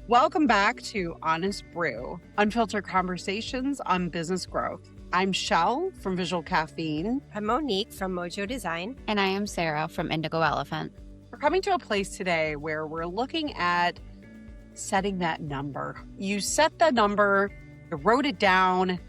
Welcome back to Honest Brew, unfiltered conversations on business growth. I'm Shell from Visual Caffeine. I'm Monique from Mojo Design. And I am Sarah from Indigo Elephant. We're coming to a place today where we're looking at setting that number. You set the number, you wrote it down,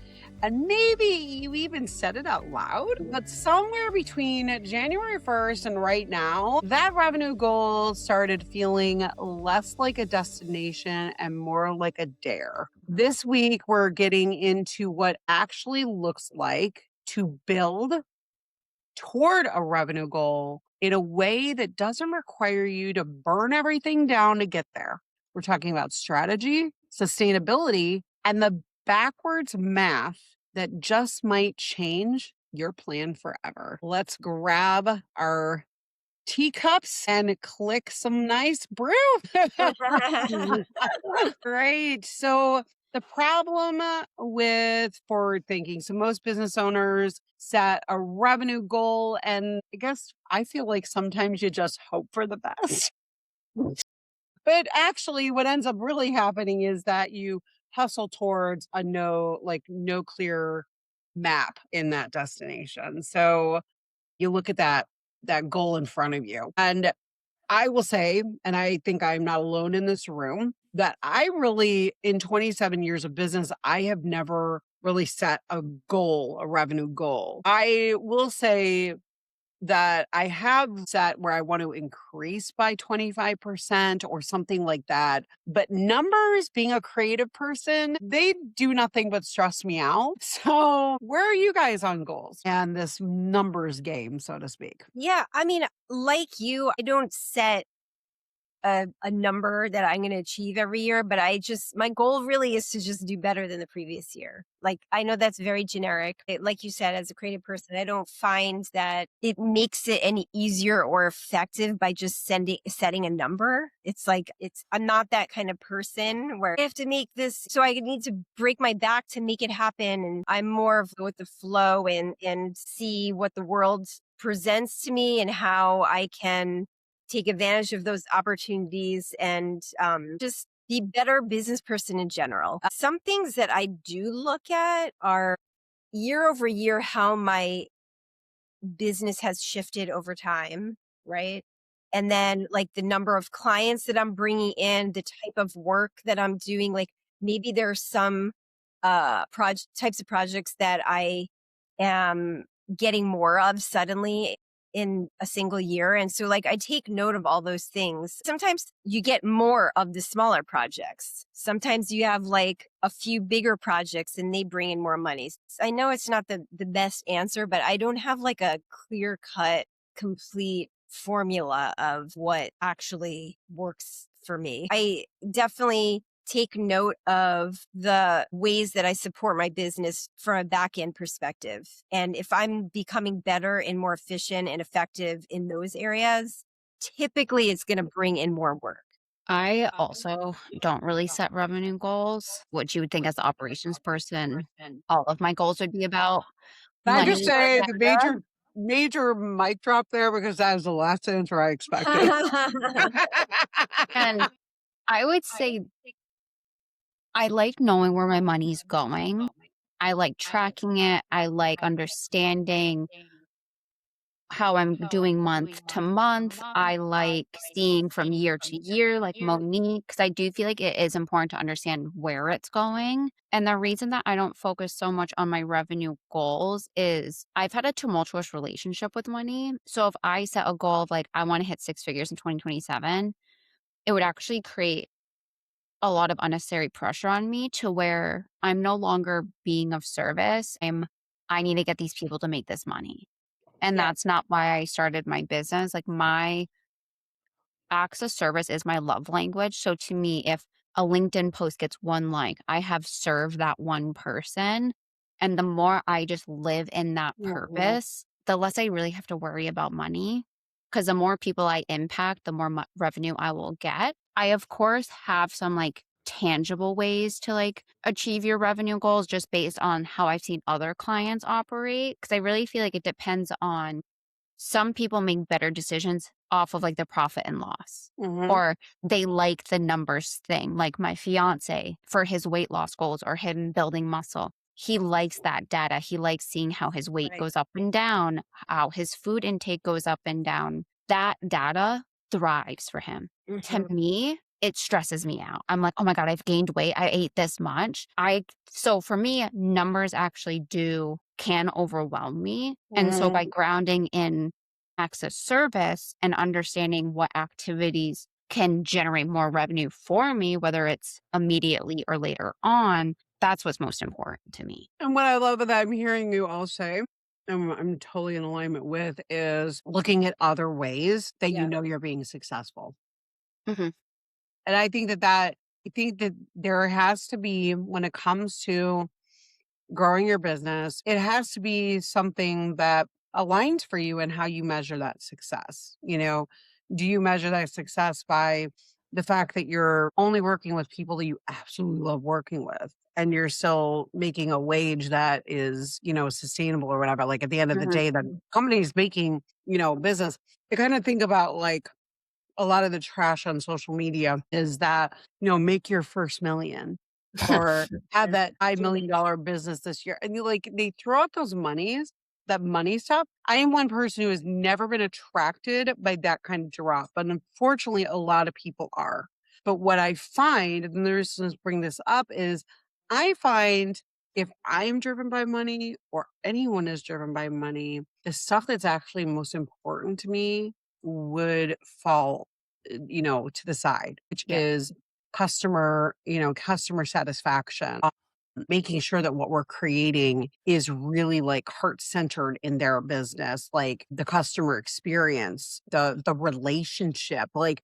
and maybe you even said it out loud. But somewhere between January 1st and right now, that revenue goal started feeling less like a destination and more like a dare. This week, we're getting into what actually looks like to build toward a revenue goal in a way that doesn't require you to burn everything down to get there. We're talking about strategy, sustainability, and the backwards math that just might change your plan forever. Let's grab our teacups and click some nice brew. Great. So the problem with forward thinking. So most business owners set a revenue goal, and I guess I feel like sometimes you just hope for the best. But actually, what ends up really happening is that you hustle towards a no clear map in that destination. So you look at that goal in front of you. And I will say, and I think I'm not alone in this room, that I really, in 27 years of business, I have never really set a goal, a revenue goal. I will say that I have set where I want to increase by 25% or something like that. But numbers, being a creative person, they do nothing but stress me out. So where are you guys on goals and this numbers game, so to speak? Yeah, I mean, like you, I don't set a number that I'm going to achieve every year, but my goal really is to just do better than the previous year. Like, I know that's very generic. Like you said, as a creative person, I don't find that it makes it any easier or effective by just setting a number. I'm not that kind of person where I have to make this, so I need to break my back to make it happen. And I'm more of with the flow and see what the world presents to me and how I can take advantage of those opportunities and just be better business person in general. Some things that I do look at are year over year, how my business has shifted over time, right? And then like the number of clients that I'm bringing in, the type of work that I'm doing, like maybe there's some types of projects that I am getting more of suddenly in a single year. And so like I take note of all those things. Sometimes you get more of the smaller projects. Sometimes you have like a few bigger projects and they bring in more money. I know it's not the best answer, but I don't have like a clear cut, complete formula of what actually works for me. I definitely take note of the ways that I support my business from a back end perspective. And if I'm becoming better and more efficient and effective in those areas, typically it's going to bring in more work. I also don't really set revenue goals, which you would think as the operations person, all of my goals would be about. Can I Money. just say the major mic drop there, because that was the last answer I expected. And I would say I like knowing where my money's going. I like tracking it. I like understanding how I'm doing month to month. I like seeing from year to year, like Monique, because I do feel like it is important to understand where it's going. And the reason that I don't focus so much on my revenue goals is I've had a tumultuous relationship with money. So if I set a goal of like, I want to hit 6 figures in 2027, it would actually create a lot of unnecessary pressure on me to where I'm no longer being of service. I need to get these people to make this money. And that's not why I started my business. Like my acts of service is my love language. So to me, if a LinkedIn post gets one like, I have served that one person. And the more I just live in that purpose, the less I really have to worry about money. Because the more people I impact, the more revenue I will get. I, of course, have some like tangible ways to like achieve your revenue goals just based on how I've seen other clients operate. Because I really feel like it depends on some people make better decisions off of like the profit and loss. Mhm. Or they like the numbers thing, like my fiance for his weight loss goals or him building muscle. He likes that data. He likes seeing how his weight Right. goes up and down, how his food intake goes up and down. That data thrives for him. To Mhm. me, it stresses me out. I'm like, oh my God, I've gained weight. I ate this much. So for me, numbers actually can overwhelm me. And so Mhm. by grounding in access service and understanding what activities can generate more revenue for me, whether it's immediately or later on, that's what's most important to me. And what I love that I'm hearing you all say, and I'm totally in alignment with, is looking at other ways that you Yeah. know you're being successful. Mhm. And I think that there has to be, when it comes to growing your business, it has to be something that aligns for you and how you measure that success. Do you measure that success by the fact that you're only working with people that you absolutely love working with and you're still making a wage that is, sustainable or whatever? Like at the end of the Mhm. day, the company's making, business. I kind of think about like a lot of the trash on social media is that, make your first million or have that $5 million business this year. And they throw out those monies, that money stuff. I am one person who has never been attracted by that kind of drop. But unfortunately, a lot of people are. But what I find, and the reason to bring this up is I find if I'm driven by money or anyone is driven by money, the stuff that's actually most important to me would fall to the side, which Yeah. is customer satisfaction, making sure that what we're creating is really like heart centered in their business, like the customer experience, the relationship. Like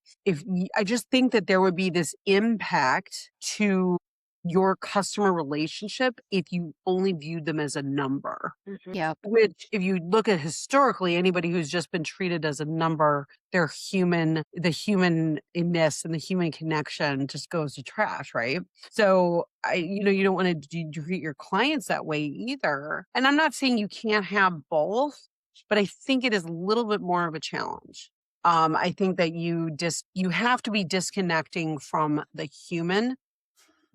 I just think that there would be this impact to your customer relationship if you only viewed them as a number. Mhm. Yep. Which, if you look at historically, anybody who's just been treated as a number, their the humanness and the human connection just goes to trash, right? So you don't want to treat your clients that way either. And I'm not saying you can't have both, but I think it is a little bit more of a challenge. I think that you have to be disconnecting from the human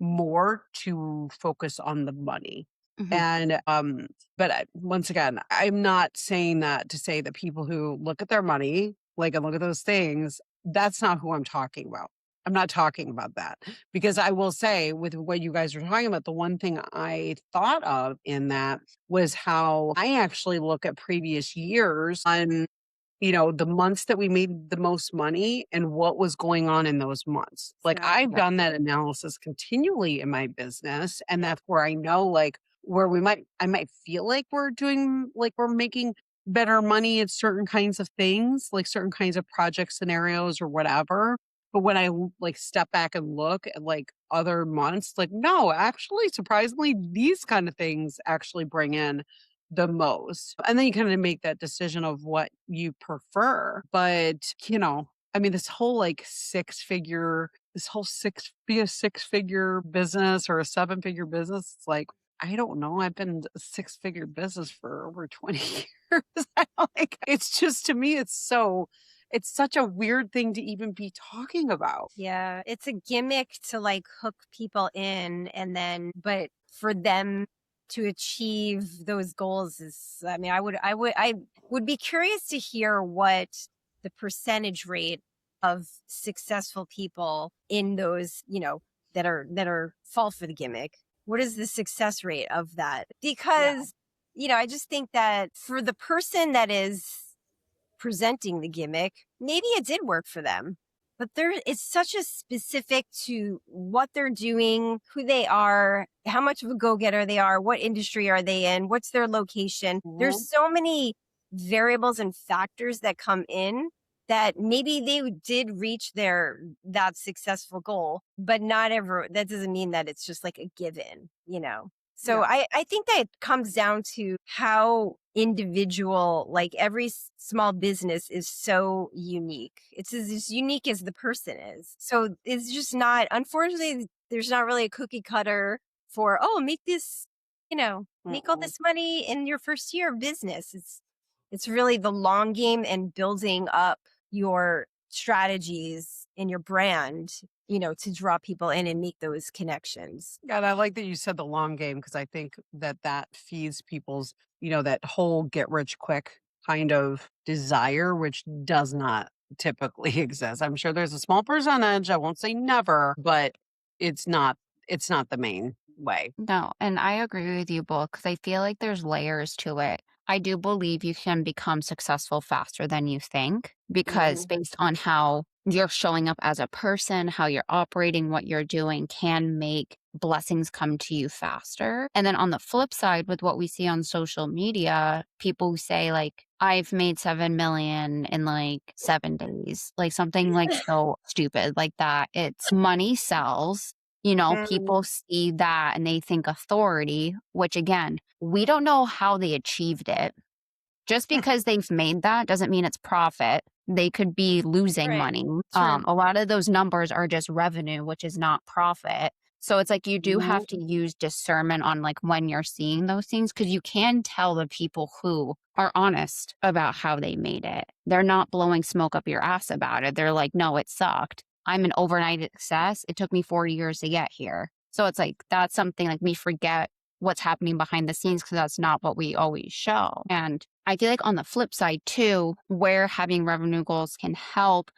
more to focus on the money. Mhm. And but once again, I'm not saying that to say that people who look at their money, like and look at those things, that's not who I'm talking about. I'm not talking about that because I will say with what you guys are talking about, the one thing I thought of in that was how I actually look at previous years on the months that we made the most money and what was going on in those months. Like I've Yep. done that analysis continually in my business. And that's where I know like where I might feel like we're making better money at certain kinds of things, like certain kinds of project scenarios or whatever. But when like step back and look at like other months, like no, actually, surprisingly, these kind of things actually bring in the most. And then you kind of make that decision of what you prefer. But, I mean, this whole be a 6 figure business or a 7 figure business. It's like, I don't know. I've been a 6 figure business for over 20 years. It's just to me, it's such a weird thing to even be talking about. Yeah, it's a gimmick to like hook people in but for them to achieve those goals is, I mean, I would be curious to hear what the percentage rate of successful people in those, that are fall for the gimmick. What is the success rate of that? Yeah. Because, I just think that for the person that is presenting the gimmick, maybe it did work for them. But it's such a specific to what they're doing, who they are, how much of a go-getter they are, what industry are they in, what's their location. There's Mhm. so many variables and factors that come in that maybe they did reach that successful goal, but not ever. That doesn't mean that it's just like a given. So Yeah. I think that it comes down to how individual, like every small business is so unique. It's as unique as the person is. So it's just not, unfortunately, there's not really a cookie cutter for, oh, make this, make all Mm-mm. this money in your first year of business. It's really the long game and building up your strategies in your brand, to draw people in and make those connections. Yeah, and I like that you said the long game because I think that that feeds people's, that whole get rich quick kind of desire, which does not typically exist. I'm sure there's a small percentage. I won't say never, but it's not. It's not the main way. No, and I agree with you both because I feel like there's layers to it. I do believe you can become successful faster than you think because Mhm. based on how you're showing up as a person, how you're operating, what you're doing can make blessings come to you faster. And then on the flip side, with what we see on social media, people who say, like, I've made 7 million in like 7 days, like something like so stupid like that. It's money sells. Mm, People see that and they think authority, which again, we don't know how they achieved it. Just because they've made that doesn't mean it's profit. They could be losing Right. money. True. A lot of those numbers are just revenue, which is not profit. So it's like you do mhm. have to use discernment on like when you're seeing those things because you can tell the people who are honest about how they made it. They're not blowing smoke up your ass about it. They're like, no, it sucked. I'm an overnight success. It took me 40 years to get here. So it's like that's something like we forget what's happening behind the scenes because that's not what we always show. And I feel like on the flip side too, where having revenue goals can help,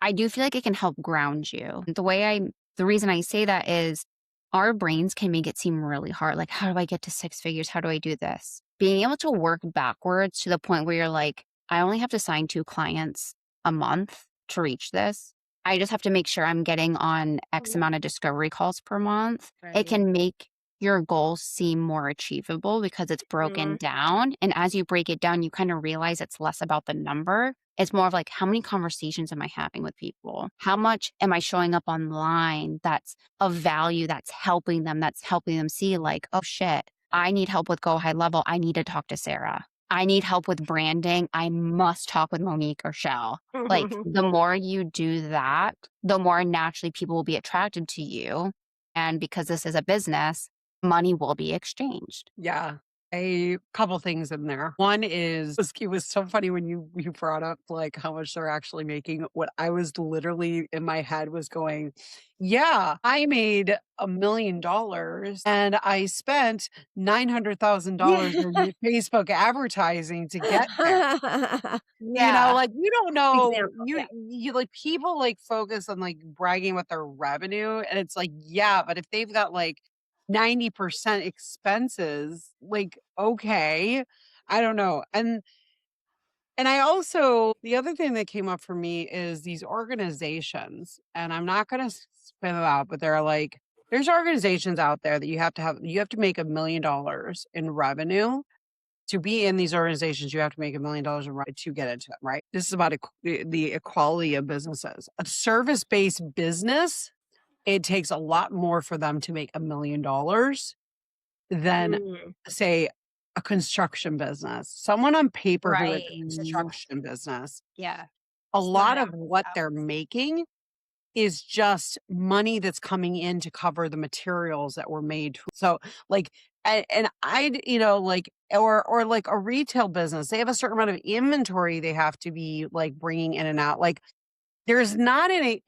I do feel like it can help ground you. The reason I say that is our brains can make it seem really hard. Like, how do I get to 6 figures? How do I do this? Being able to work backwards to the point where you're like, I only have to sign 2 clients a month to reach this. I just have to make sure I'm getting on X amount of discovery calls per month. It Right. can make your goals seem more achievable because it's broken Mhm. down. And as you break it down, you kind of realize it's less about the number. It's more of like, how many conversations am I having with people? How much am I showing up online that's of value, that's helping them see, like, oh shit, I need help with Go High Level. I need to talk to Sarah. I need help with branding. I must talk with Monique or Shell. Like, the more you do that, the more naturally people will be attracted to you. And because this is a business, money will be exchanged. Yeah. A couple things in there. One is it was so funny when you brought up like how much they're actually making. What I was literally in my head was going, yeah, I made $1 million and I spent $900,000 Yeah. in Facebook advertising to get there. Yeah. Like you don't know, Example. Yeah. you like people like focus on like bragging with their revenue, and it's like, yeah, but if they've got like 90% expenses, like, okay, I don't know. And I also the other thing that came up for me is these organizations, and I'm not gonna spin them out, but they're like there's organizations out there that you have to make $1 million in revenue to be in these organizations, you have to make $1 million to get into them, right? This is about the equality of businesses. A service-based business, it takes a lot more for them to make $1 million than, Mm. say, a construction business. Someone on paper who has a Right. That's construction business, yeah. a It's not lot of apples to what they're apples. making is just money that's coming in to cover the materials that were made. So, like, and I, like, or like a retail business, they have a certain amount of inventory they have to be like bringing in and out. Like, there's not a,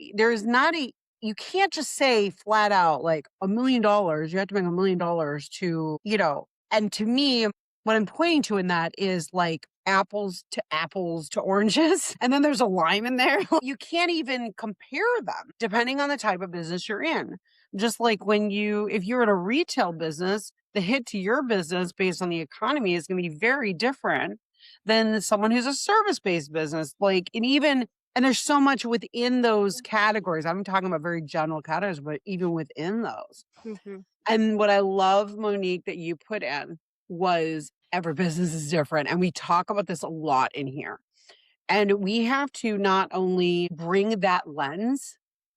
you can't just say flat out like $1 million. You have to make $1 million and to me, what I'm pointing to in that is like apples to oranges. And then there's a lime in there. You can't even compare them depending on the type of business you're in. Just like if you're in a retail business, the hit to your business based on the economy is going to be very different than someone who's a service based business. And there's so much within those categories. I'm talking about very general categories, but even within those. Mhm. And what I love, Monique, that you put in was every business is different. And we talk about this a lot in here. And we have to not only bring that lens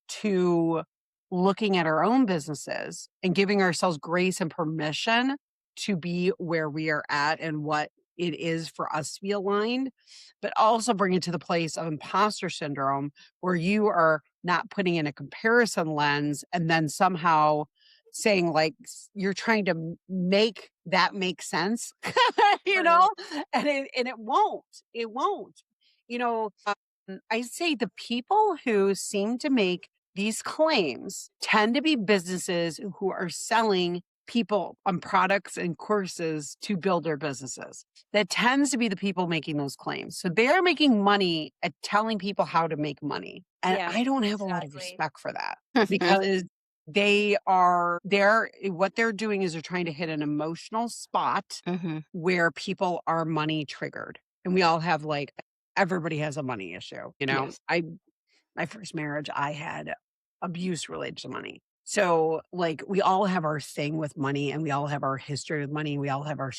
to looking at our own businesses and giving ourselves grace and permission to be where we are at and what it is for us to be aligned, but also bring it to the place of imposter syndrome where you are not putting in a comparison lens and then somehow saying like you're trying to make that make sense, you Right. know, and it won't. I say the people who seem to make these claims tend to be businesses who are selling people on products and courses to build their businesses. That tends to be the people making those claims. So they're making money at telling people how to make money. And Yeah, I don't have a lot of exactly. respect for that because what they're doing is they're trying to hit an emotional spot Hmm. where people are money triggered. And we all have like everybody has a money issue, you know. Yes. My first marriage, I had abuse related to money. So, like, we all have our thing with money and we all have our history with money. We all have our,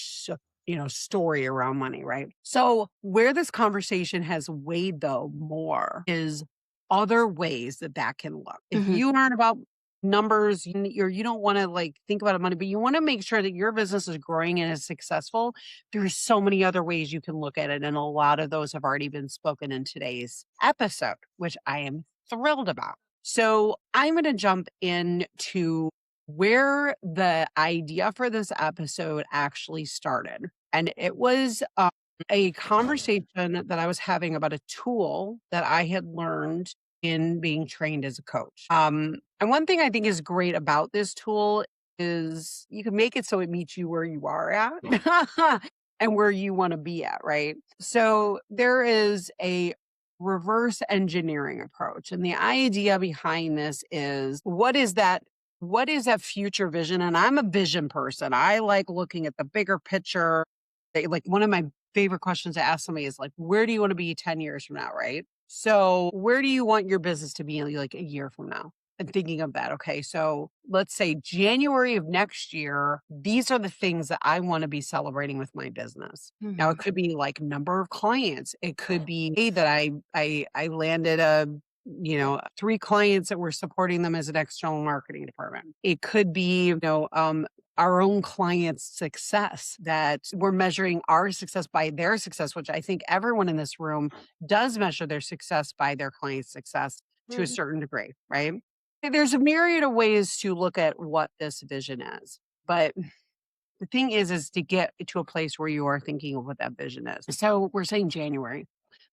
story around money, right? So, where this conversation has weighed, though, more is other ways that that can look. If Hmm. you aren't about numbers, you don't want to like think about money, but you want to make sure that your business is growing and is successful. There's so many other ways you can look at it. And a lot of those have already been spoken in today's episode, which I am thrilled about. So I'm going to jump into where the idea for this episode actually started. And it was a conversation that I was having about a tool that I had learned in being trained as a coach. And one thing I think is great about this tool is you can make it so it meets you where you are at and where you want to be at, right? So there is a reverse engineering approach. And the idea behind this is what is that future vision? And I'm a vision person. I like looking at the bigger picture. Like one of my favorite questions to ask somebody is like, where do you want to be 10 years from now, right? So where do you want your business to be like a year from now? And thinking of that. Okay. So let's say January of next year, these are the things that I want to be celebrating with my business. Now it Hmm. could be like number of clients. It could be hey, that I landed a 3 clients that were supporting them as an external marketing department. It could be, our own clients' success that we're measuring our success by their success, which I think everyone in this room does measure their success by their client's success to a Mm. certain degree, right? There's a myriad of ways to look at what this vision is. But the thing is to get to a place where you are thinking of what that vision is. So we're saying January.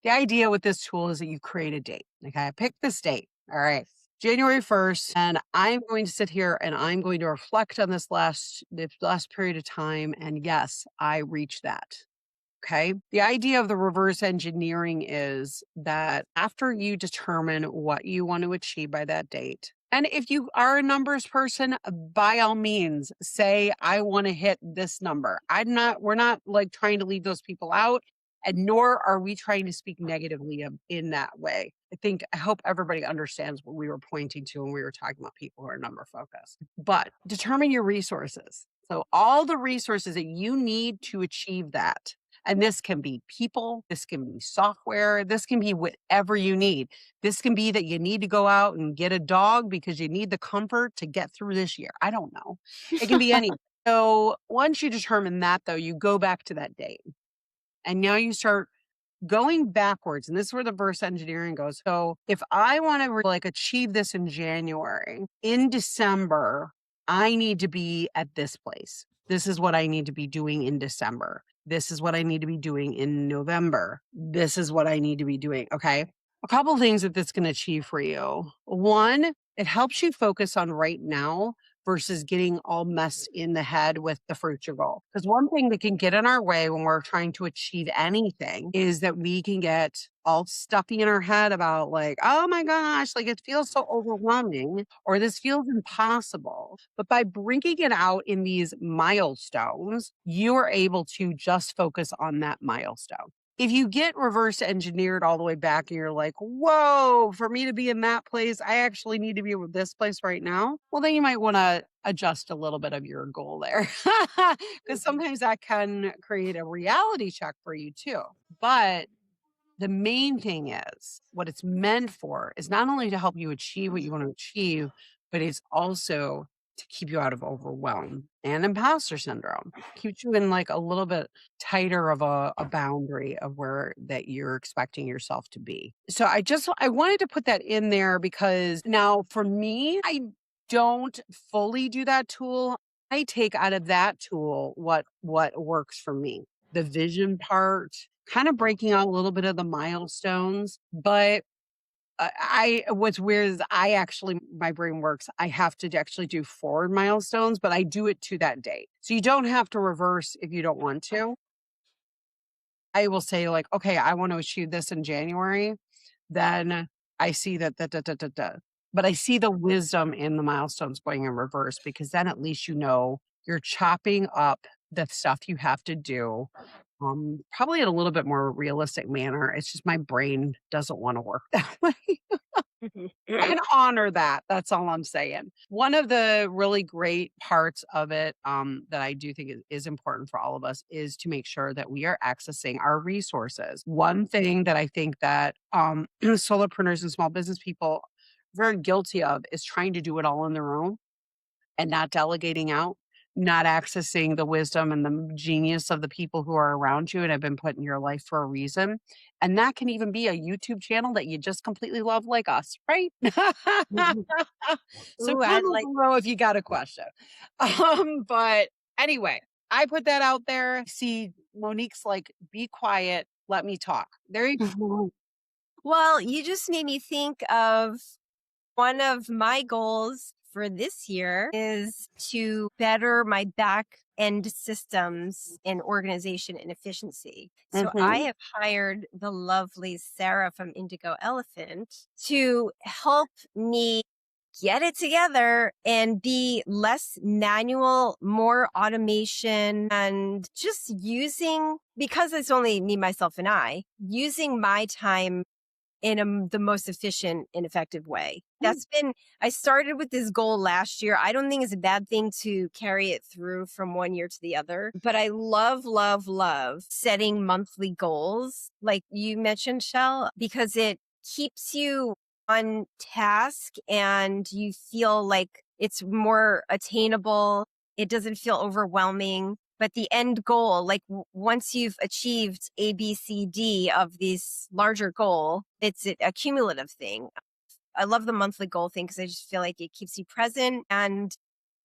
The idea with this tool is that you create a date. Okay. I pick this date. All right. January 1st. And I'm going to sit here and I'm going to reflect on this last period of time. And yes, I reached that. Okay. The idea of the reverse engineering is that after you determine what you want to achieve by that date, and if you are a numbers person, by all means, say, I want to hit this number. We're not like trying to leave those people out, and nor are we trying to speak negatively in that way. I hope everybody understands what we were pointing to when we were talking about people who are number focused. But determine your resources. So, all the resources that you need to achieve that. And this can be people, this can be software, this can be whatever you need. This can be that you need to go out and get a dog because you need the comfort to get through this year. I don't know. It can be anything. So once you determine that, though, you go back to that date. And now you start going backwards. And this is where the verse engineering goes. So if I want to like achieve this in January, in December, I need to be at this place. This is what I need to be doing in December. This is what I need to be doing in November. This is what I need to be doing. Okay. A couple things that this can achieve for you. One, it helps you focus on right now versus getting all messed in the head with the future goal. Because one thing that can get in our way when we're trying to achieve anything is that we can get all stuffy in our head about like, oh my gosh, like it feels so overwhelming or this feels impossible. But by bringing it out in these milestones, you are able to just focus on that milestone. If you get reverse engineered all the way back and you're like, whoa, for me to be in that place, I actually need to be with this place right now. Well, then you might want to adjust a little bit of your goal there because sometimes that can create a reality check for you too. But the main thing is what it's meant for is not only to help you achieve what you want to achieve, but it's also to keep you out of overwhelm and imposter syndrome. Keeps you in like a little bit tighter of a boundary of where that you're expecting yourself to be. So I wanted to put that in there because now for me, don't fully do that tool. I take out of that tool what works for me. The vision part, kind of breaking out a little bit of the milestones, but what's weird is I actually my brain works. I have to actually do forward milestones, but I do it to that date. So you don't have to reverse if you don't want to. I will say like, okay, I want to achieve this in January. Then I see that but I see the wisdom in the milestones going in reverse because then at least you know you're chopping up the stuff you have to do. Probably in a little bit more realistic manner. It's just my brain doesn't want to work that way. And honor that. That's all I'm saying. One of the really great parts of it that I do think is important for all of us is to make sure that we are accessing our resources. One thing that I think that solopreneurs and small business people are very guilty of is trying to do it all on their own and not delegating out, not accessing the wisdom and the genius of the people who are around you and have been put in your life for a reason. And that can even be a YouTube channel that you just completely love, like us, right? So Ooh, I'd comment like. below if you got a question. But anyway, I put that out there. See, Monique's like, be quiet, let me talk. There you go. Well, you just made me think of one of my goals for this year is to better my back end systems and organization and efficiency. So I Mhm. have hired the lovely Sarah from Indigo Elephant to help me get it together and be less manual, more automation, and just using, because it's only me, myself, and I, using my time in the most efficient and effective way. That's been, I started with this goal last year. I don't think it's a bad thing to carry it through from one year to the other, but I love, love, love setting monthly goals, like you mentioned, Shell, because it keeps you on task and you feel like it's more attainable. It doesn't feel overwhelming. But the end goal, like once you've achieved A, B, C, D of this larger goal, it's a cumulative thing. I love the monthly goal thing because I just feel like it keeps you present and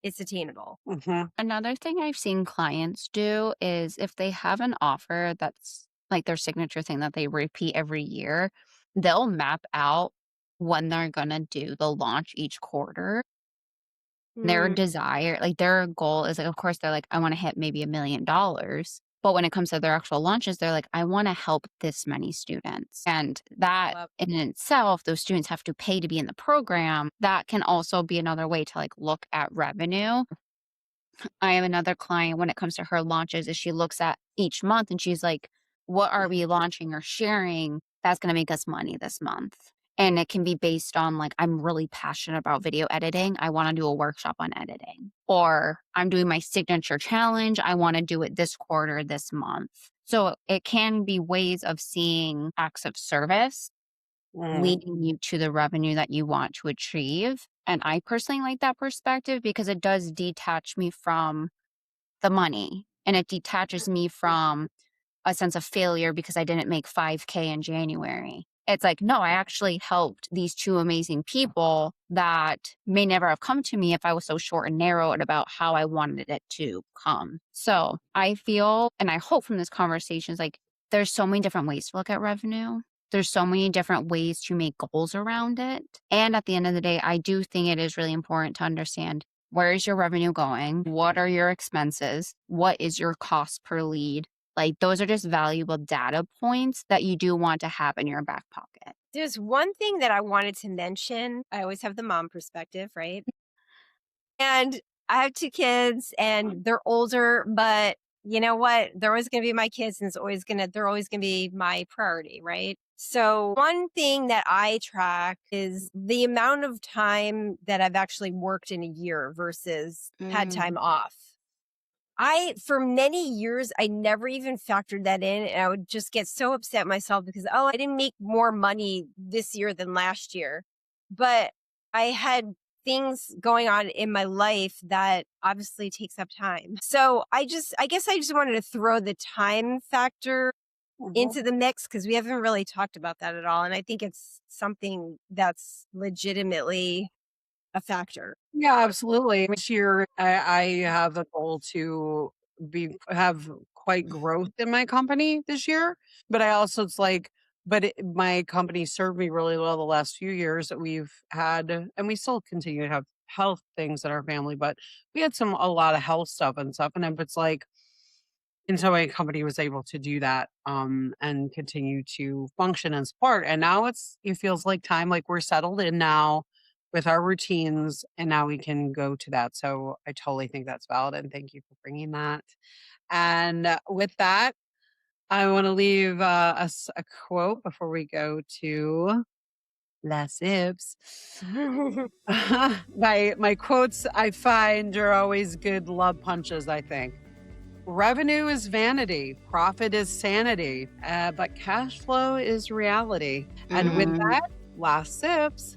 it's attainable. Mhm. Another thing I've seen clients do is if they have an offer that's like their signature thing that they repeat every year, they'll map out when they're going to do the launch each quarter. Their Mm, desire, like their goal is like, of course, they're like, I want to hit maybe $1 million. But when it comes to their actual launches, they're like, I want to help this many students. And that love. in itself, those students have to pay to be in the program. That can also be another way to like look at revenue. I have another client when it comes to her launches is she looks at each month and she's like, what are we launching or sharing that's going to make us money this month? And it can be based on like, I'm really passionate about video editing. I want to do a workshop on editing. Or I'm doing my signature challenge. I want to do it this quarter, this month. So it can be ways of seeing acts of service Mhm. leading you to the revenue that you want to achieve. And I personally like that perspective because it does detach me from the money and it detaches me from a sense of failure because I didn't make 5K in January. It's like, no, I actually helped these two amazing people that may never have come to me if I was so short and narrowed about how I wanted it to come. So I feel and I hope from this conversation is like, there's so many different ways to look at revenue. There's so many different ways to make goals around it. And at the end of the day, I do think it is really important to understand where is your revenue going? What are your expenses? What is your cost per lead? Like those are just valuable data points that you do want to have in your back pocket. There's one thing that I wanted to mention. I always have the mom perspective, right? And I have two kids and they're older, but you know what? They're always going to be my kids and they're always going to be my priority, right? So one thing that I track is the amount of time that I've actually worked in a year versus had time off. For many years, I never even factored that in. And I would just get so upset myself because, oh, I didn't make more money this year than last year. But I had things going on in my life that obviously takes up time. So I guess I just wanted to throw the time factor Mhm. into the mix because we haven't really talked about that at all. And I think it's something that's legitimately a factor. Yeah, absolutely. This year, I have a goal to have quite growth in my company this year, but I also it's like, my company served me really well the last few years that we've had, and we still continue to have health things in our family, but we had a lot of health stuff and stuff, and then it's like, and so my company was able to do that, and continue to function and support. And now it feels like time, like we're settled in now with our routines, and now we can go to that. So I totally think that's valid, and thank you for bringing that. And with that, I want to leave us a quote before we go to Les Ibs. My quotes I find are always good love punches, I think. Revenue is vanity, profit is sanity, but cash flow is reality. And with Mm, that, last sips.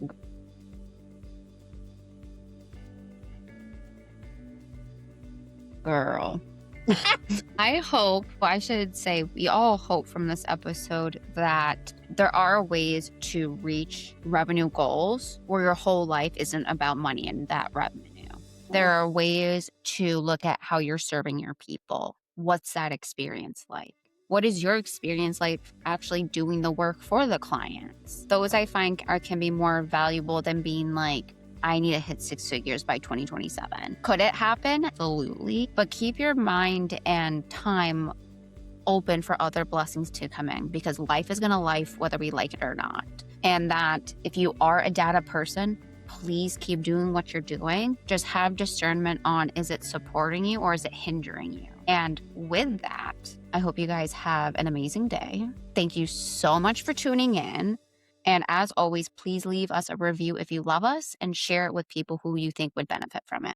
girl. I should say, we all hope from this episode that there are ways to reach revenue goals where your whole life isn't about money and that revenue. There are ways to look at how you're serving your people. What's that experience like? What is your experience like actually doing the work for the clients? Those I find can be more valuable than being like, I need to hit 6 figures by 2027. Could it happen? Absolutely. But keep your mind and time open for other blessings to come in, because life is going to life whether we like it or not. And that if you are a data person, please keep doing what you're doing. Just have discernment on, is it supporting you or is it hindering you? And with that, I hope you guys have an amazing day. Thank you so much for tuning in. And as always, please leave us a review if you love us and share it with people who you think would benefit from it.